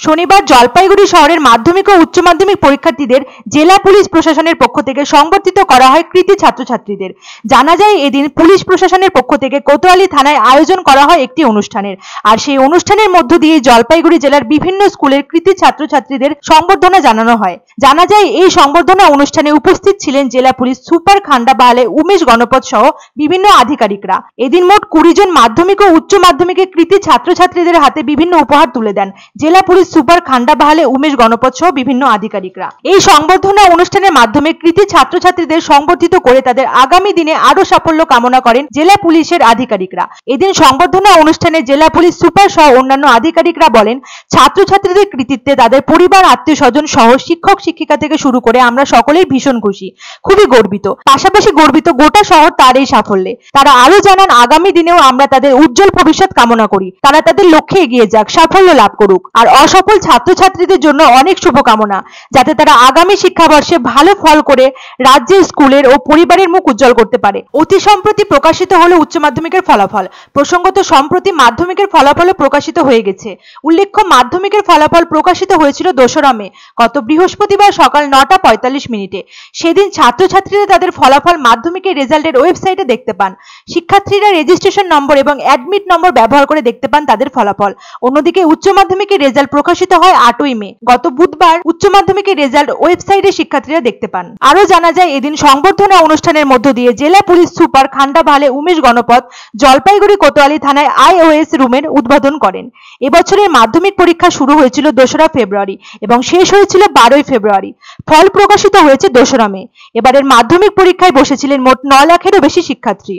শনিবার জলপাইগুড়ি শহরের মাধ্যমিক ও উচ্চ মাধ্যমিক পরীক্ষার্থীদের জেলা পুলিশ প্রশাসনের পক্ষ থেকে সংবর্ধিত করা হয় কৃতী ছাত্রছাত্রীদের। জানা যায়, এদিন পুলিশ প্রশাসনের পক্ষ থেকে কোতোয়ালি থানায় আয়োজন করা হয় একটি অনুষ্ঠানের। আর সেই অনুষ্ঠানের মধ্য দিয়ে জলপাইগুড়ি জেলার বিভিন্ন স্কুলের কৃতী ছাত্রছাত্রীদের সংবর্ধনা জানানো হয়। জানা যায়, এই সংবর্ধনা অনুষ্ঠানে উপস্থিত ছিলেন জেলা পুলিশ সুপার খান্ডা বাহালে উমেশ গণপত সহ বিভিন্ন আধিকারিকরা। এদিন মোট 20 জন মাধ্যমিক ও উচ্চ মাধ্যমিকের কৃতী ছাত্রছাত্রীদের হাতে বিভিন্ন উপহার তুলে দেন জেলা পুলিশ সুপার খান্ডা বাহালে উমেশ গণপত সহ বিভিন্ন আধিকারিকরা। এই সংবর্ধনা অনুষ্ঠানের মাধ্যমে কৃতী ছাত্রছাত্রীদের সংবর্ধিত করে তাদের আগামী দিনে আরো সাফল্য কামনা করেন জেলা পুলিশের আধিকারিকরা। এদিন সংবর্ধনা অনুষ্ঠানে জেলা পুলিশ সুপার সহ অন্যান্য আধিকারিকরা বলেন, ছাত্রছাত্রীদের কৃতিত্বে তাদের পরিবার, আত্মীয় স্বজন সহ শিক্ষক শিক্ষিকা থেকে শুরু করে আমরা সকলেই ভীষণ খুশি, খুবই গর্বিত। পাশাপাশি গর্বিত গোটা শহর তার এই সাফল্যে। তারা আরো জানান, আগামী দিনেও আমরা তাদের উজ্জ্বল ভবিষ্যৎ কামনা করি, তারা তাদের লক্ষ্যে এগিয়ে যাক, সাফল্য লাভ করুক। আর অসফল ছাত্রছাত্রীদের জন্য অনেক শুভকামনা, যাতে তারা আগামী শিক্ষাবর্ষে ভালো ফল করে রাজ্যের, স্কুলের ও পরিবারের মুখ উজ্জ্বল করতে পারে। অতি সম্প্রতি প্রকাশিত হলো উচ্চ মাধ্যমিকের ফলাফল। প্রসঙ্গত, সম্প্রতি মাধ্যমিকের ফলাফলও প্রকাশিত হয়ে গেছে। উল্লেখ্য, মাধ্যমিকের ফলাফল প্রকাশিত হয়েছিল 2রা মে, গত বৃহস্পতিবার সকাল 9:45 সেদিন ছাত্রছাত্রীরা তাদের ফলাফল মাধ্যমিকের রেজাল্টের ওয়েবসাইটে দেখতে পান। শিক্ষার্থীরা রেজিস্ট্রেশন নম্বর এবং অ্যাডমিট নম্বর ব্যবহার করে দেখতে পান তাদের ফলাফল। অন্যদিকে উচ্চ মাধ্যমিকের রেজাল্ট প্রকাশিত হয় 8ই মে। গত বুধবার উচ্চ মাধ্যমিকের রেজাল্ট ওয়েবসাইটে শিক্ষার্থীরা দেখতে পান। আরো জানা যায়, এদিন সংবর্ধনা অনুষ্ঠানের মধ্য দিয়ে জেলা পুলিশ সুপার খান্ডা বাহালে উমেশ গণপত জলপাইগুড়ি কোতোয়ালি থানায় আইওএস রুমের উদ্বোধন করেন। এবছরের মাধ্যমিক পরীক্ষা শুরু হয়েছিল 2রা ফেব্রুয়ারি এবং শেষ হয়েছিল 12ই ফেব্রুয়ারি। ফল প্রকাশিত হয়েছে 2রা মে। এবারের মাধ্যমিক পরীক্ষায় বসেছিলেন মোট 9 লাখেরও বেশি শিক্ষার্থী।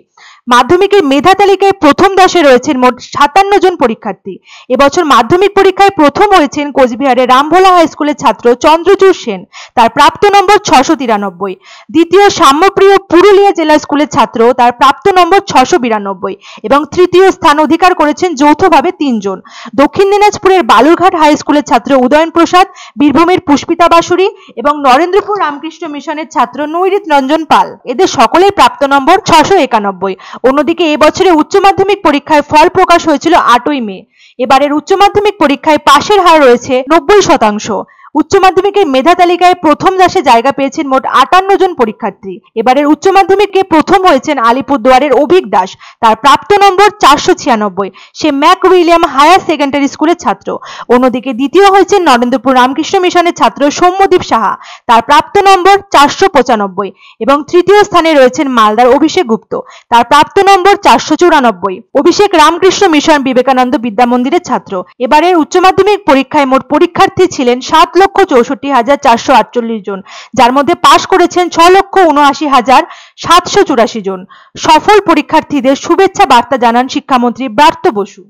মাধ্যমিকের মেধা তালিকায় প্রথম 10-এ রয়েছেন মোট 57 জন পরীক্ষার্থী। এবছর মাধ্যমিক পরীক্ষায় প্রথম হয়েছেন কোচবিহারের রামভোলা হাই স্কুলের ছাত্র চন্দ্রচূড় সেন, তার প্রাপ্ত নম্বর 693। দ্বিতীয় সাম্যপ্রিয় পুরুলিয়া জেলা স্কুলের ছাত্র, তার প্রাপ্ত নম্বর 692 এবং তৃতীয় স্থান অধিকার করেছেন যৌথভাবে 3 জন। দক্ষিণ দিনাজপুরের বালুরঘাট হাই স্কুলের ছাত্র উদয়ন প্রসাদ, বীরভূমের পুষ্পিতা বাসুরি এবং নরেন্দ্রপুর রামকৃষ্ণ মিশনের ছাত্র নৈরিত রঞ্জন পাল, এদের সকলের প্রাপ্ত নম্বর 691। অন্যদিকে এবছরে উচ্চ মাধ্যমিক পরীক্ষায় ফল প্রকাশ হয়েছিল 8ই মে। এবারের উচ্চ মাধ্যমিক পরীক্ষায় পাশের হার রয়েছে 90%। উচ্চ মাধ্যমিকের মেধা তালিকায় প্রথম 10-এ জায়গা পেয়েছেন মোট 58 জন পরীক্ষার্থী। এবারের উচ্চ মাধ্যমিকে প্রথম হয়েছেন আলিপুরদুয়ারের অভিক দাস, তার প্রাপ্ত নম্বর 496। সে ম্যাক উইলিয়াম হায়ার সেকেন্ডারি স্কুলের ছাত্র। অন্যদিকে দ্বিতীয় হয়েছেন নরেন্দ্রপুর রামকৃষ্ণ মিশনের ছাত্র সৌম্যদীপ সাহা, তার প্রাপ্ত নম্বর 495 এবং তৃতীয় স্থানে রয়েছেন মালদার অভিষেক গুপ্ত, তার প্রাপ্ত নম্বর 494। অভিষেক রামকৃষ্ণ মিশন বিবেকানন্দ বিদ্যা মন্দিরের ছাত্র। এবারের উচ্চ মাধ্যমিক পরীক্ষায় মোট পরীক্ষার্থী ছিলেন 7,64,448 জন, যার মধ্যে পাশ করেছেন 6,79,784 জন। সফল পরীক্ষার্থীদের শুভেচ্ছা বার্তা জানান শিক্ষামন্ত্রী ব্রাত্য বসু।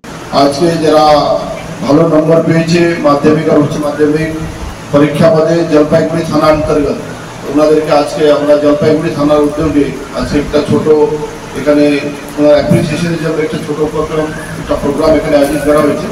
আজকে যারা ভালো নম্বর পেয়েছে মাধ্যমিক আর উচ্চ মাধ্যমিক পরীক্ষা পদে জলপাইগুড়ি থানা অন্তর্গত, ওনাদেরকে আজকে আমরা জলপাইগুড়ি থানার উদ্যোগে আজকে একটা ছোট এখানে অ্যাপ্রিসিয়েশনের জন্য একটা ছোট প্রোগ্রাম এখানে আয়োজন করা হয়েছে।